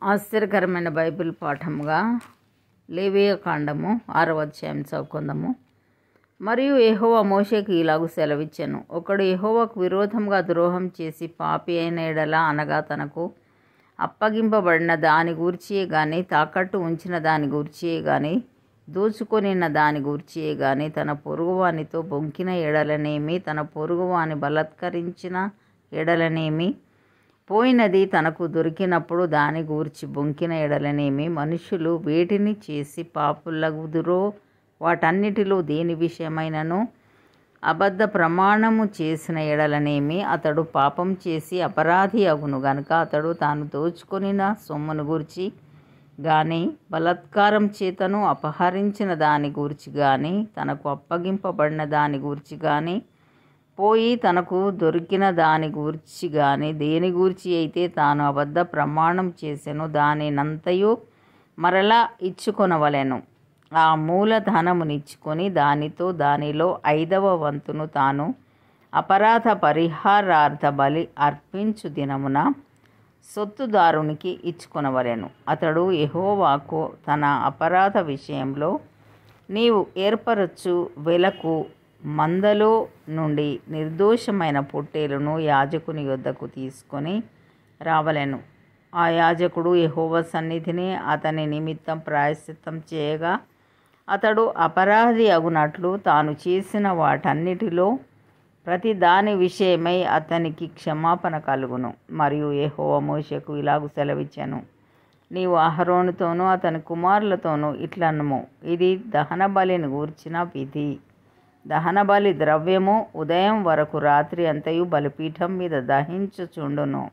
ఆశ్చర్యకరమైన బైబిల్ పాఠముగా లేవియకాండము 6వ అధ్యాయం చదువుకుందాము. మరియు యెహోవా మోషేకు ఇలాగు సెలవిచ్చెను. ఒకడు యెహోవాకు విరోధంగా ద్రోహం చేసి పాపి అయిన ఎడల, అనగా తనకు అప్పగింపబడిన దాని గూర్చియే గాని, తాకట్టు ఉంచిన దాని గూర్చియే గాని, దోచుకొనిన దాని గూర్చియే గాని, తన పొరుగువానితో బొంకిన ఎడలనేమి, తన పొరుగువాని బలాత్కరించిన ఎడలనేమి, పోయినది తనకు దొరికినప్పుడు దాని గూర్చి బొంకిన ఎడలనేమి, మనుషులు వేటిని చేసి పాపులగుదురో వాటన్నిటిలో దేని విషయమైనను అబద్ధ ప్రమాణము చేసిన ఎడలనేమి, అతడు పాపం చేసి అపరాధి అగును గనుక అతడు తాను దోచుకొనిన సొమ్మును గూర్చి గాని, బలాత్కారం చేతను అపహరించిన దాని గూర్చి గాని, తనకు అప్పగింపబడిన దాని గూర్చి గాని, పోయి తనకు దొరికిన దాని గూర్చి గాని, దేని గూర్చి అయితే తాను అబద్ధ ప్రమాణం చేసెను దానినంతయు మరలా ఇచ్చుకొనవలెను. ఆ మూలధనమునిచ్చుకొని దానిలో 5వ వంతును తాను అపరాధ పరిహారార్థ బలి అర్పించు దినమున సొత్తుదారునికి ఇచ్చుకొనవలెను. అతడు యెహోవాకు తన అపరాధ విషయంలో నీవు ఏర్పరచు వెలకు మందలో నుండి నిర్దోషమైన పొట్టేలును యాజకుని యొద్దకు తీసుకొని రావలెను. ఆ యాజకుడు యెహోవా సన్నిధిని అతని నిమిత్తం ప్రాయశ్చిత్తం చేయగా, అతడు అపరాధి అగునట్లు తాను చేసిన వాటన్నిటిలో ప్రతి దాని విషయమై అతనికి క్షమాపణ కలుగును. మరియు యెహోవా మోషేకు ఇలాగు సెలవిచ్చెను. నీవు అహరోనుతోనూ అతని కుమారులతోనూ ఇట్లనుము, ఇది దహన బలిని గూర్చిన విధి. దహనబలి ద్రవ్యము ఉదయం వరకు రాత్రి అంతయు బలిపీఠం మీద దహించుచుండును.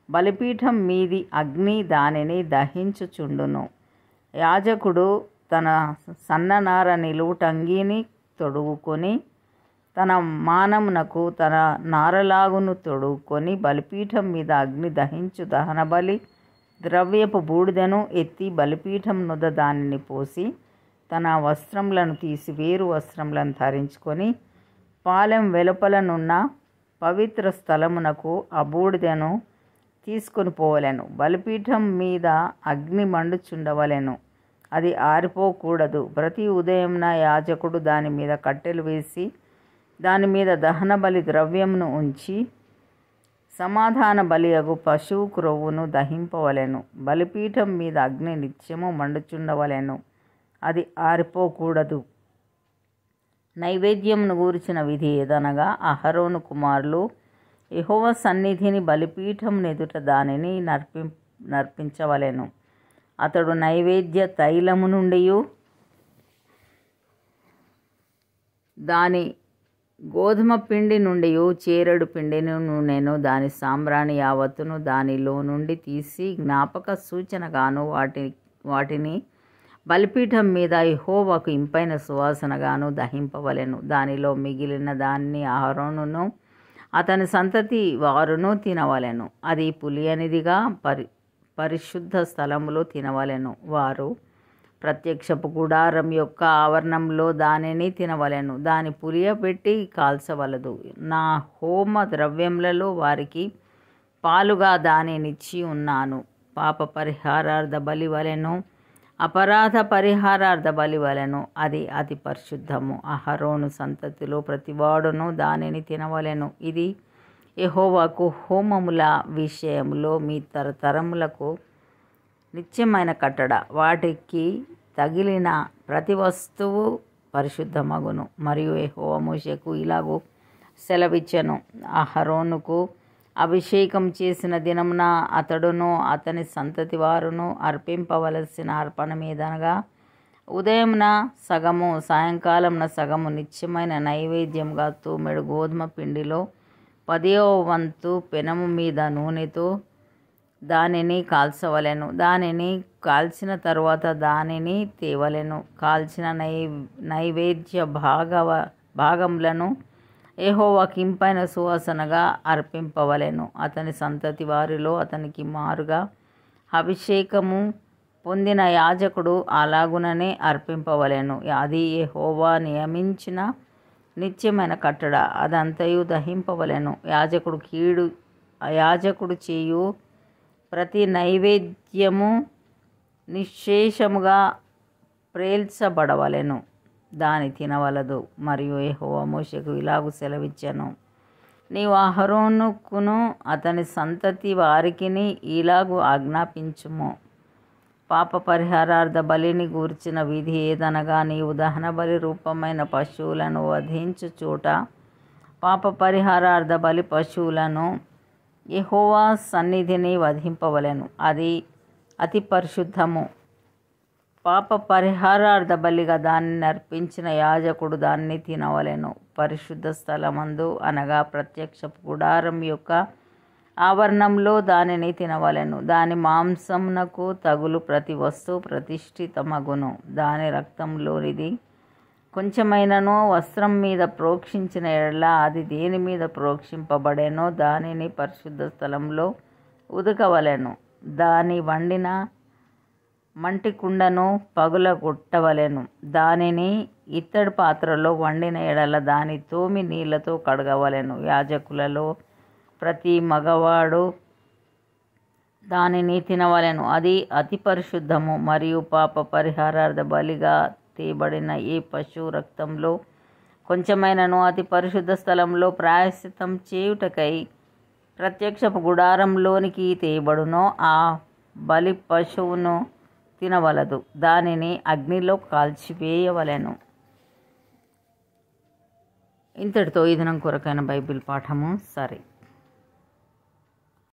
బలిపీఠం మీది అగ్ని దానిని దహించుచుండును. యాజకుడు తన సన్ననార నిలువుటంగీని తొడుగుకొని, తన మానమునకు తన నారలాగును తొడుగుకొని, బలిపీఠం మీద అగ్ని దహించు దహనబలి ద్రవ్యపు బూడిదను ఎత్తి బలిపీఠం నొద్ద దానిని పోసి, తన వస్త్రములను తీసి వేరు వస్త్రములను ధరించుకొని, పాలెం వెలుపలనున్న పవిత్ర స్థలమునకు ఆ బూడిదను తీసుకొని పోవలెను. బలిపీఠం మీద అగ్ని మండుచుండవలెను, అది ఆరిపోకూడదు. ప్రతి ఉదయంన యాజకుడు దాని మీద కట్టెలు వేసి దాని మీద దహన బలి ద్రవ్యమును ఉంచి సమాధాన బలియగు పశువు క్రొవ్వును దహింపవలెను. బలిపీఠం మీద అగ్ని నిత్యము మండుచుండవలెను, అది ఆరిపోకూడదు. నైవేద్యమును గూర్చిన విధి ఏదనగా, అహరోను కుమారులు యెహోవా సన్నిధిని బలిపీఠం ఎదుట దానిని నర్పించవలెను. అతడు నైవేద్య తైలము నుండియు దాని గోధుమ పిండి నుండియు చేరెడు పిండిని నూనెను దాని సాంబ్రాణి యావత్తును దానిలో నుండి తీసి జ్ఞాపక సూచనగాను వాటిని బలిపీఠం మీద యెహోవాకు ఇంపైన సువాసనగాను దహింపవలెను. దానిలో మిగిలిన దాన్ని అహరోనును అతని సంతతి వారును తినవలెను. అది పులియనిదిగా పరిశుద్ధ స్థలములో తినవలెను. వారు ప్రత్యక్షపు గుడారం యొక్క ఆవరణంలో దానిని తినవలెను. దాని పులియబెట్టి కాల్చవలదు. నా హోమ ద్రవ్యములలో వారికి పాలుగా దానినిచ్చి ఉన్నాను. పాప పరిహారార్థ బలి వలెను, అపరాధ పరిహారార్థ బలి వలెను అది అతి పరిశుద్ధము. అహరోను సంతతిలో ప్రతివాడును దానిని తినవలెను. ఇది యెహోవాకు హోమముల విషయములో మీ తరతరములకు నిత్యమైన కట్టడ. వాటికి తగిలిన ప్రతి వస్తువు పరిశుద్ధమగును. మరియు యెహోవా మోషేకు ఇలాగూ సెలవిచ్చెను. అహరోనుకు అభిషేకం చేసిన దినమున అతడును అతని సంతతి వారును అర్పింపవలసిన అర్పణమేదనగా, ఉదయమున సగము సాయంకాలమున సగము నిత్యమైన నైవేద్యంగా తూమెడు గోధుమ పిండిలో 10వ వంతు పెనము మీద నూనెతో దానిని కాల్చవలెను. దానిని కాల్చిన తరువాత దానిని తేవలెను. కాల్చిన నైవేద్య భాగములను యెహోవాకు ఇంపైన సువాసనగా అర్పింపవలెను. అతని సంతతి వారిలో అతనికి మారుగా అభిషేకము పొందిన యాజకుడు అలాగుననే అర్పింపవలెను. అది యెహోవా నియమించిన నిత్యమైన కట్టడ. అదంతయు దహింపవలెను. యాజకుడు చేయు ప్రతి నైవేద్యము నిశ్శేషముగా ప్రేల్చబడవలెను, దాని తినవలదు. మరియు యెహోవా మోషేకు ఇలాగు సెలవిచ్చెను, నీవు అహరోనుకును అతని సంతతి వారికిని ఇలాగు ఆజ్ఞాపించుము, పాప పరిహారార్థ బలిని గూర్చిన విధి ఏదనగా, నీవు దహనబలి రూపమైన పశువులను వధించు చోట పాప పరిహారార్థ బలి పశువులను యెహోవా సన్నిధిని వధింపవలెను, అది అతి పరిశుద్ధము. పాప పరిహారార్థ బలిగా దానిని అర్పించిన యాజకుడు దాన్ని తినవలెను. పరిశుద్ధ స్థలమందు అనగా ప్రత్యక్ష గుడారం యొక్క ఆవరణంలో దానిని తినవలెను. దాని మాంసమునకు తగులు ప్రతి వస్తువు ప్రతిష్ఠితమగును. దాని రక్తంలోనిది కొంచెమైనను వస్త్రం మీద ప్రోక్షించిన ఎడల అది దేని మీద ప్రోక్షింపబడేనో దానిని పరిశుద్ధ స్థలంలో ఉదకవలెను. దాని వండిన మంటి కుండను పగులగొట్టవలెను. దానిని ఇత్తడి పాత్రలో వండిన ఎడల దాని తోమి నీళ్లతో కడగవలెను. యాజకులలో ప్రతి మగవాడు దానిని తినవలెను, అది అతి పరిశుద్ధము. మరియు పాప పరిహారార్థ బలిగా తేబడిన ఏ పశువు రక్తంలో కొంచెమైనను అతి పరిశుద్ధ స్థలంలో ప్రాయశ్చిత్తం చేయుటకై ప్రత్యక్షపు గుడారంలోనికి తేబడునో ఆ బలి పశువును తినవలదు, దానిని అగ్నిలో కాల్చివేయవలెను. ఇంతటితో ఈ దినం కొరకైన బైబిల్ పాఠము సరే.